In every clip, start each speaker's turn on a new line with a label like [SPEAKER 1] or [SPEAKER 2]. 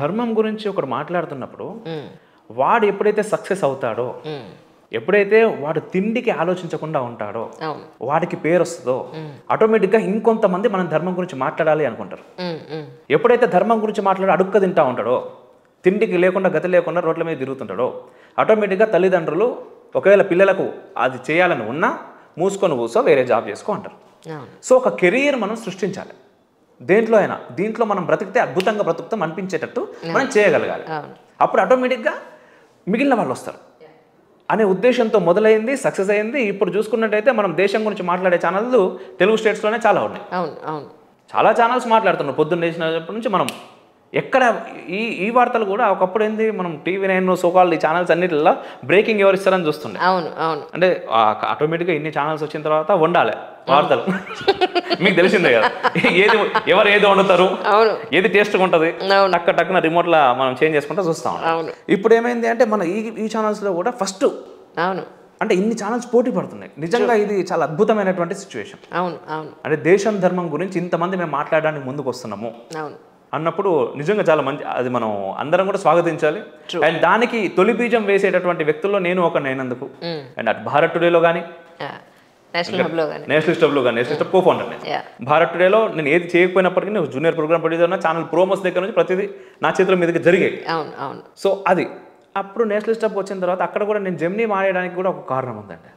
[SPEAKER 1] ధర్మం గురించి ఒకడు మాట్లాడుతున్నప్పుడు వాడు ఎప్పుడైతే సక్సెస్ అవుతాడో, ఎప్పుడైతే వాడు తిండికి ఆలోచించకుండా ఉంటాడో, వాడికి పేరు వస్తుందో, ఆటోమేటిక్గా ఇంకొంతమంది మనం ధర్మం గురించి మాట్లాడాలి అనుకుంటారు. ఎప్పుడైతే ధర్మం గురించి మాట్లాడి అడుక్క తింటా ఉంటాడో, తిండికి లేకుండా గతి లేకుండా రోడ్ల మీద తిరుగుతుంటాడో, ఆటోమేటిక్గా తల్లిదండ్రులు ఒకవేళ పిల్లలకు అది చేయాలని ఉన్నా మూసుకొని కూర్చో వేరే జాబ్ చేసుకో అంటారు. సో ఒక కెరీర్ మనం సృష్టించాలి. దేంట్లో అయినా దీంట్లో మనం బ్రతికితే అద్భుతంగా బ్రతుకుతాం అనిపించేటట్టు మనం చేయగలగాలి. అప్పుడు ఆటోమేటిక్గా మిగిలిన వాళ్ళు వస్తారు అనే ఉద్దేశంతో మొదలైంది, సక్సెస్ అయింది. ఇప్పుడు చూసుకున్నట్టయితే మనం దేశం గురించి మాట్లాడే ఛానళ్ళు తెలుగు స్టేట్స్లోనే చాలా ఉన్నాయి. చాలా ఛానల్స్ మాట్లాడుతున్నారు పొద్దున్న లేచినప్పటి నుంచి. మనం ఎక్కడ ఈ వార్తలు కూడా ఒకప్పుడు ఏంది, మనం TV9 సోకాల్ ఈ ఛానల్స్ అన్నిటిలో బ్రేకింగ్ ఎవరు ఇస్తారని చూస్తుండే. అంటే ఆటోమేటిక్గా ఇన్ని ఛానల్స్ వచ్చిన తర్వాత వండాలి వార్తలు. మీకు తెలిసిందే కదా, ఎవరు ఏది వండుతారు, ఏది టేస్ట్గా ఉంటుంది, టక్కున రిమోట్లో మనం చేంజ్ చేసుకుంటూ చూస్తాం. ఇప్పుడు ఏమైంది అంటే మన ఈ ఛానల్స్లో కూడా ఫస్ట్ అంటే ఇన్ని ఛానల్స్ పోటీ పడుతున్నాయి. నిజంగా ఇది చాలా అద్భుతమైనటువంటి సిచ్యువేషన్. అంటే దేశం ధర్మం గురించి ఇంతమంది మేము మాట్లాడడానికి ముందుకు వస్తున్నాము అన్నప్పుడు నిజంగా చాలా మంచి, అది మనం అందరం కూడా స్వాగతించాలి. అండ్ దానికి తొలి బీజం వేసేటటువంటి వ్యక్తుల్లో నేను ఒకనైనందుకు, అండ్ అటు భారత్ టుడేలో కానీ, నేషనలిస్ట్ హబ్లో కానీ, నేషనలిస్ట్ హబ్ కో-ఫౌండర్ నేను. భారత్ టుడేలో నేను ఏది చేయకపోయినప్పటికీ నేను జూనియర్ ప్రోగ్రామ్ ప్రొడ్యూసర్ ఉన్న ఛానల్ ప్రోమోస్ దగ్గర నుంచి ప్రతిదీ నా చేతుల మీదకి జరిగాయి. సో అది అప్పుడు నేషనలిస్ట్ హబ్ వచ్చిన తర్వాత అక్కడ కూడా నేను జెమినీ మారేయడానికి కూడా ఒక కారణం ఉందండి.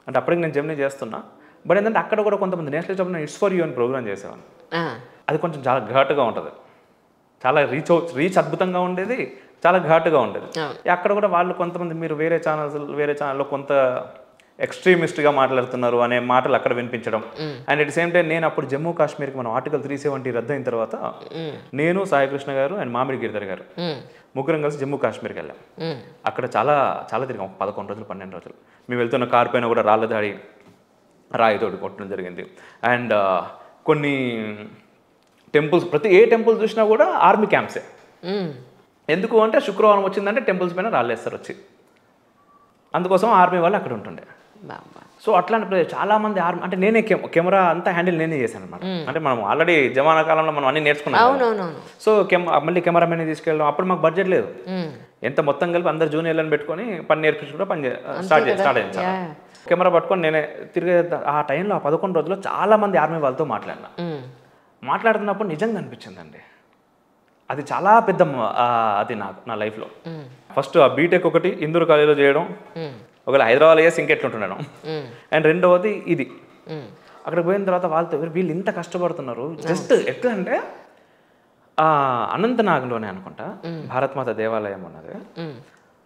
[SPEAKER 1] అంటే అప్పటికి నేను జెమినీ చేస్తున్నా, బట్ ఏంటంటే అక్కడ కూడా కొంతమంది నేషనలిస్ట్ హబ్ నేను ఇట్స్ ఫర్ యూ అని ప్రోగ్రామ్ చేసేవాడిని. అది కొంచెం చాలా ఘాటుగా ఉంటుంది, చాలా రీచ్ అద్భుతంగా ఉండేది, చాలా ఘాటుగా ఉండేది. అక్కడ కూడా వాళ్ళు కొంతమంది మీరు వేరే ఛానల్లో కొంత ఎక్స్ట్రీమిస్ట్గా మాట్లాడుతున్నారు అనే మాటలు అక్కడ వినిపించడం. అండ్ అట్ సేమ్ టైం నేను అప్పుడు జమ్మూ కాశ్మీర్కి మనం ఆర్టికల్ 370 రద్దు అయిన తర్వాత నేను, సాయి కృష్ణ గారు అండ్ మామిడి గిరిధర్ గారు ముగ్గురం కలిసి జమ్మూ కాశ్మీర్కి వెళ్ళాం. అక్కడ చాలా చాలా తిరిగాం, 11 రోజులు 12 రోజులు. మేము వెళ్తున్న కారు పైన కూడా రాళ్ళ దాడి, రాయితోటి కొట్టడం జరిగింది. అండ్ కొన్ని టెంపుల్స్, ప్రతి ఏ టెంపుల్ చూసినా కూడా ఆర్మీ క్యాంప్సే. ఎందుకు అంటే శుక్రవారం వచ్చిందంటే టెంపుల్స్ పైన రాళ్ళేస్తారు వచ్చి, అందుకోసం ఆర్మీ వాళ్ళు అక్కడ ఉంటుండే. సో అట్లాంటి చాలామంది ఆర్మీ, అంటే నేనే కెమెరా అంతా హ్యాండిల్ నేనే చేశాను అనమాట. అంటే మనం ఆల్రెడీ జమానా కాలంలో మనం అన్ని నేర్చుకున్నాం. సో మళ్ళీ కెమెరామెన్ తీసుకెళ్ళడం, అప్పుడు మాకు బడ్జెట్ లేదు. ఎంత మొత్తం కలిపి అందరు జూనియర్లను పెట్టుకొని పని నేర్పించి కూడా స్టార్ట్ అయ్యింది. కెమెరా పట్టుకొని నేనే తిరిగే ఆ టైంలో ఆ 11 రోజుల్లో చాలా మంది ఆర్మీ వాళ్ళతో మాట్లాడుతున్నప్పుడు నిజంగా అనిపించిందండి. అది చాలా పెద్ద అది నా లైఫ్లో ఫస్ట్ ఆ బీటెక్ ఒకటి ఇందూరు కాలేజీలో చేయడం, ఒకవేళ హైదరాబాద్ చేసి ఇంకెట్లుంటున్నాను. అండ్ రెండవది ఇది, అక్కడికి పోయిన తర్వాత వాళ్ళతో వీళ్ళు ఇంత కష్టపడుతున్నారు. జస్ట్ ఎట్లా అంటే అనంతనాగ్లోనే అనుకుంటా భారతమాత దేవాలయం ఉన్నది.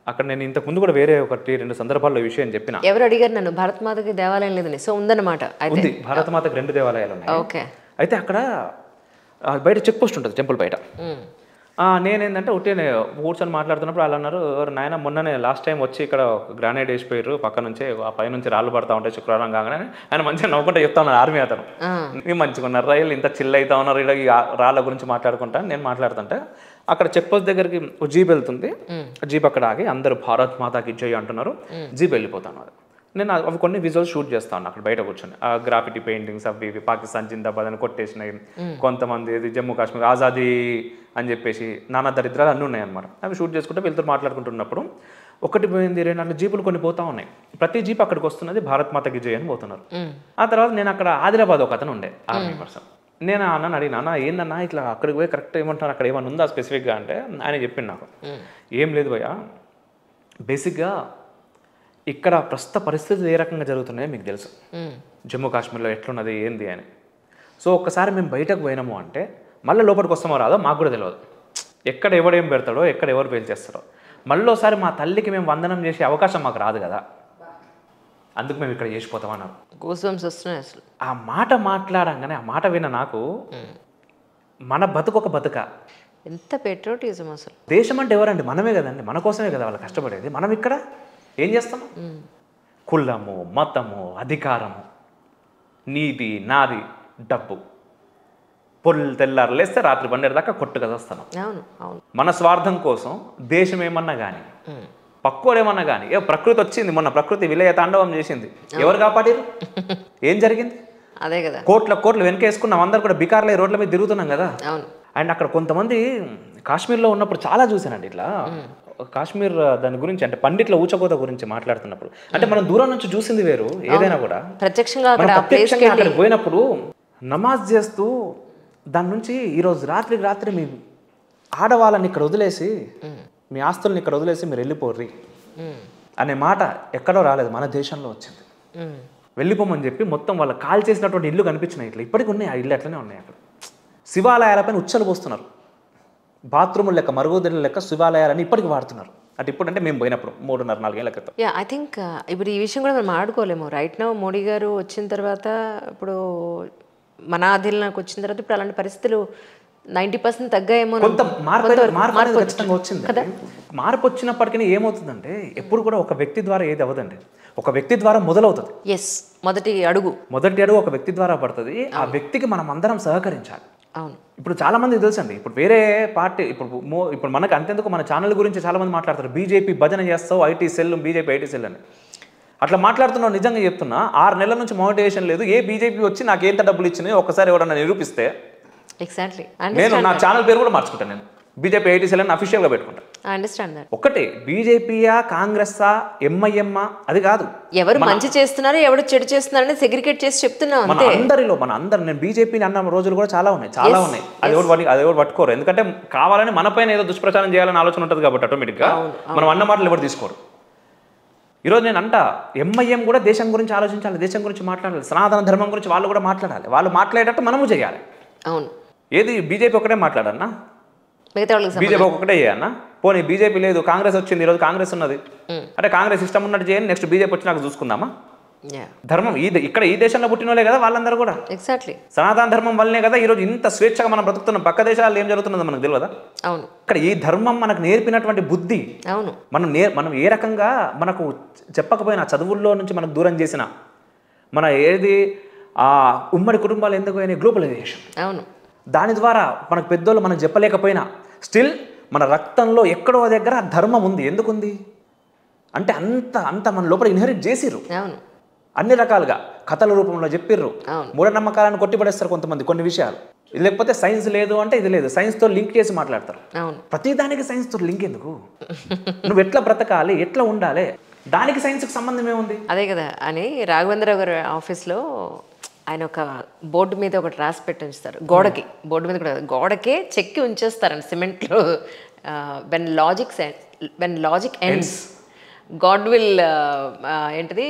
[SPEAKER 1] అక్కడ నేను ఇంతకు ముందు కూడా వేరే 1-2 సందర్భాల్లో ఈ విషయం చెప్పిన.
[SPEAKER 2] ఎవరు అడిగారు నన్ను? భారతమాతకి దేవాలయం లేదని. సో ఉందన్నమాట.
[SPEAKER 1] ఉంది, భారతమాతకి 2 దేవాలయాలు ఉన్నాయి. అయితే అక్కడ బయట చెక్ పోస్ట్ ఉంటుంది టెంపుల్ బయట. నేనేంటంటే ఉట్టినే కూర్చొని మాట్లాడుతున్నప్పుడు వాళ్ళు అన్నారు, నాయన మొన్ననే లాస్ట్ టైం వచ్చి ఇక్కడ గ్రానైట్ వేసిపోయారు పక్క నుంచి, ఆ పై నుంచి రాళ్ళు పడతా ఉంటాయి శుక్రవారం కాగానే. ఆయన మంచిగా నవ్వుకుంటే చెప్తా ఉన్నారు ఆర్మీ అతను, మేము మంచిగా ఉన్నారు రైలు ఇంత చిల్ అవుతా ఉన్నారు ఇక్కడ ఈ రాళ్ళ గురించి మాట్లాడుకుంటా. నేను మాట్లాడుతుంటే అక్కడ చెక్ పోస్ట్ దగ్గరికి జీప్ వెళ్తుంది. జీప్ అక్కడ ఆగి అందరూ భారత్ మాతాకి జై అంటున్నారు. జీప్ వెళ్ళిపోతున్నారు. నేను అవి కొన్ని విజువల్స్ షూట్ చేస్తాను అక్కడ బయట కూర్చొని. ఆ గ్రాఫిటీ పెయింటింగ్స్ అవి ఇవి పాకిస్తాన్ జిందాబాద్ అని కొట్టేసినాయి, కొంతమంది జమ్మూ కాశ్మీర్ ఆజాదీ అని చెప్పేసి నానా దరిద్రాలు అన్నీ ఉన్నాయన్నమాట. అవి షూట్ చేసుకుంటే వీళ్ళతో మాట్లాడుకుంటున్నప్పుడు ఒకటి పోయింది 2 జీపులు కొన్ని పోతా ఉన్నాయి. ప్రతి జీప్ అక్కడికి వస్తున్నది భారత్ మాతకి జై అని పోతున్నారు. ఆ తర్వాత నేను అక్కడ ఆదిలాబాద్ ఒక అతను ఉండే ఆర్మీ పర్సన్. నేను అన్న అడిగిన, అన్న ఏందన్నా ఇట్లా అక్కడికి పోయి కరెక్ట్ ఏమంటున్నారు, అక్కడ ఏమన్నా ఉందా స్పెసిఫిక్గా అంటే ఆయన చెప్పింది నాకు, ఏం లేదు భయ్యా, బేసిక్గా ఇక్కడ ప్రస్తుత పరిస్థితులు ఏ రకంగా జరుగుతున్నాయో మీకు తెలుసు, జమ్మూ కాశ్మీర్లో ఎట్లున్నది ఏంది అని. సో ఒక్కసారి మేము బయటకు పోయినాము అంటే మళ్ళీ లోపలికి వస్తామో రాదో మాకు కూడా తెలియదు. ఎక్కడ ఎవడేం పెడతాడో, ఎక్కడ ఎవరు పేల్చేస్తాడో. మళ్ళీ ఒకసారి మా తల్లికి మేము వందనం చేసే అవకాశం మాకు రాదు కదా, అందుకు మేము ఇక్కడ చేసిపోతామన్నారు. ఆ మాట మాట్లాడంగానే, ఆ మాట విన్న నాకు మన బతుకు ఒక బతుక,
[SPEAKER 2] ఎంత పెట్రోటిజం అసలు.
[SPEAKER 1] దేశం అంటే ఎవరండి? మనమే కదండి, మన కోసమే కదా వాళ్ళు కష్టపడేది. మనం ఇక్కడ ఏం చేస్తాము? కులము, మతము, అధికారము, నీది నాది, డబ్బు, పొల్లు తెల్లారు లేస్తే రాత్రి 12 దాకా కొట్టుగా వస్తాను. మన స్వార్థం కోసం దేశం ఏమన్నా కానీ, పక్కోడేమన్నా కానీ, ప్రకృతి వచ్చింది, మొన్న ప్రకృతి విలయ తాండవం చేసింది, ఎవరు కాపాడారు? ఏం జరిగింది?
[SPEAKER 2] అదే కదా,
[SPEAKER 1] కోట్ల కోట్లు వెనకేసుకున్నాం, అందరు కూడా బికార్లే రోడ్ల మీద తిరుగుతున్నాం కదా. అండ్ అక్కడ కొంతమంది కాశ్మీర్లో ఉన్నప్పుడు చాలా చూశానండి ఇట్లా. కాశ్మీర్ దాని గురించి అంటే పండిట్ల ఊచకోత గురించి మాట్లాడుతున్నప్పుడు అంటే మనం దూరం నుంచి చూసింది వేరు, ఏదైనా కూడా
[SPEAKER 2] ప్రత్యక్షంగా
[SPEAKER 1] అక్కడ పోయినప్పుడు నమాజ్ చేస్తూ దాని నుంచి ఈరోజు రాత్రి మీ ఆడవాళ్ళని ఇక్కడ వదిలేసి మీ ఆస్తుల్ని ఇక్కడ వదిలేసి మీరు వెళ్ళిపోర్రి అనే మాట ఎక్కడో రాలేదు, మన దేశంలో వచ్చింది. వెళ్ళిపోమని చెప్పి మొత్తం వాళ్ళ కాల్ చేసినటువంటి ఇల్లు కనిపించినాయి. ఇట్లా ఇప్పటికి ఉన్నాయి ఆ ఇల్లు, అట్లనే ఉన్నాయి. అక్కడ శివాలయాలపైన ఉచ్చలు పోస్తున్నారు, బాత్రూములు లెక్క మరుగుదొడ్ల లెక్క శివాలయాలని ఇప్పటికి వాడుతున్నారు. అంటే ఇప్పుడు అంటే మేము పోయినప్పుడు 3.5-4 ఏళ్ల క్రితం.
[SPEAKER 2] ఐ థింక్ ఇప్పుడు ఈ విషయం కూడా మనం ఆడుకోలేము. రైట్ నౌ మోడీ గారు వచ్చిన తర్వాత, ఇప్పుడు మన అధీనంలోకి వచ్చిన తర్వాత ఇప్పుడు అలాంటి పరిస్థితులు 90% తగ్గాయేమో.
[SPEAKER 1] కొంత మార్పు ఖచ్చితంగా వచ్చింది. మార్పు వచ్చినప్పటికీ ఏమవుతుందంటే ఎప్పుడు కూడా ఒక వ్యక్తి ద్వారా ఏది అవ్వదండి, ఒక వ్యక్తి ద్వారా మొదలవుతుంది.
[SPEAKER 2] మొదటి అడుగు
[SPEAKER 1] ఒక వ్యక్తి ద్వారా పడుతుంది. ఆ వ్యక్తికి మనం అందరం సహకరించాలి.
[SPEAKER 2] అవును.
[SPEAKER 1] ఇప్పుడు చాలా మందికి తెలుసండి, ఇప్పుడు వేరే పార్టీ ఇప్పుడు మనకు అంతెందుకు మన ఛానల్ గురించి చాలా మంది మాట్లాడతారు, బీజేపీ భజన చేస్తావు IT cell, BJP IT cell అని. అట్లా మాట్లాడుతున్నావు, నిజంగా చెప్తున్నా. 6 నెలల నుంచి మోటివేషన్ లేదు. ఏ బీజేపీ వచ్చి నాకు ఎంత డబ్బులు ఇచ్చినాయో ఒకసారి ఎవరన్నా నిరూపిస్తే
[SPEAKER 2] ఎగ్జాక్ట్లీ
[SPEAKER 1] నేను నా ఛానల్ పేరు కూడా మార్చుకుంటాను. నేను బీజేపీ ఐటీ సెల్ అని అఫీషియల్గా పెట్టుకుంటాను. ఒకటే బీజేపీయా కాంగ్రెస్సా ఎంఐఎమ్మా అది కాదు,
[SPEAKER 2] ఎవరు మంచి చేస్తున్నారు ఎవరు చెడు చేస్తున్నారని సెగ్రిగేట్ చేసి చెప్తున్నాం.
[SPEAKER 1] మన అందరి నేను బీజేపీని అన్న రోజులు కూడా చాలా ఉన్నాయి. అది ఎవరు పట్టుకోరు. ఎందుకంటే కావాలని మన పైన ఏదో దుష్ప్రచారం చేయాలని ఆలోచన ఉంటుంది కాబట్టి ఆటోమేటిక్గా మనం అన్న మాటలు ఎవరు తీసుకోరు. ఈరోజు నేను ఎంఐఎం కూడా దేశం గురించి ఆలోచించాలి, దేశం గురించి మాట్లాడాలి, సనాతన ధర్మం గురించి వాళ్ళు కూడా మాట్లాడాలి. వాళ్ళు మాట్లాడేటట్టు మనము చేయాలి.
[SPEAKER 2] అవును.
[SPEAKER 1] ఏది బీజేపీ ఒకటే మాట్లాడన్నా, బీజేపీ ఒకటే చేయన్నా. పోనీ బీజేపీ లేదు, కాంగ్రెస్ వచ్చింది, ఈరోజు కాంగ్రెస్ ఉన్నది అంటే కాంగ్రెస్ ఇష్టం ఉన్నట్టు చేయండి, నెక్స్ట్ బీజేపీ వచ్చి నాకు చూసుకుందామా. ధర్మం ఇక్కడ ఈ దేశంలో పుట్టినోలే కదా వాళ్ళందరూ కూడా.
[SPEAKER 2] ఎగ్జాక్ట్లీ
[SPEAKER 1] సనాతన ధర్మం వల్లనే కదా ఈరోజు ఇంత స్వేచ్ఛగా మనం బ్రతుకుతున్నాం. పక్క దేశాల్లో ఏం జరుగుతుందో మనకు తెలియదా?
[SPEAKER 2] అవును.
[SPEAKER 1] ఇక్కడ ఈ ధర్మం మనకు నేర్పినటువంటి బుద్ధి,
[SPEAKER 2] అవును,
[SPEAKER 1] మనం ఏ రకంగా మనకు చెప్పకపోయినా చదువుల్లో నుంచి మనకు దూరం చేసిన మన ఏది ఉమ్మడి కుటుంబాలు ఎందుకు అయినా గ్లోబలైజేషన్.
[SPEAKER 2] అవును.
[SPEAKER 1] దాని ద్వారా మనకు పెద్దోళ్ళు మనకు చెప్పలేకపోయినా స్టిల్ మన రక్తంలో ఎక్కడో దగ్గర ధర్మం ఉంది. ఎందుకుంది అంటే అంత మన లోపల ఇన్హెరిట్ చేసిర్రు.
[SPEAKER 2] అవును.
[SPEAKER 1] అన్ని రకాలుగా కథల రూపంలో చెప్పిర్రు. మూఢనమ్మకాలను కొట్టిపడేస్తారు కొంతమంది కొన్ని విషయాలు. లేకపోతే సైన్స్ లేదు అంటే ఇది లేదు, సైన్స్తో లింక్ చేసి మాట్లాడతారు. ప్రతిదానికి సైన్స్తో లింక్ ఎందుకు? నువ్వు ఎట్లా బ్రతకాలి, ఎట్లా ఉండాలి, దానికి సైన్స్కి సంబంధం ఏముంది?
[SPEAKER 2] అదే కదా అని రాఘవేంద్రరావు గారి ఆఫీస్లో ఆయన ఒక బోర్డు మీద ఒకటి రాసి పెట్టి ఉంచుతారు, గోడకి. బోర్డు మీద కూడా గోడకే చెక్కి ఉంచేస్తారండి సిమెంట్లో. When logic ends God will ఏంటిది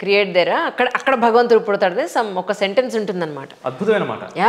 [SPEAKER 2] క్రియేట్ దేరా, అక్కడ భగవంతుడు పుడతాడు. ఒక సెంటెన్స్ ఉంటుందన్నమాట.
[SPEAKER 1] అద్భుతమైన మాట.
[SPEAKER 2] యా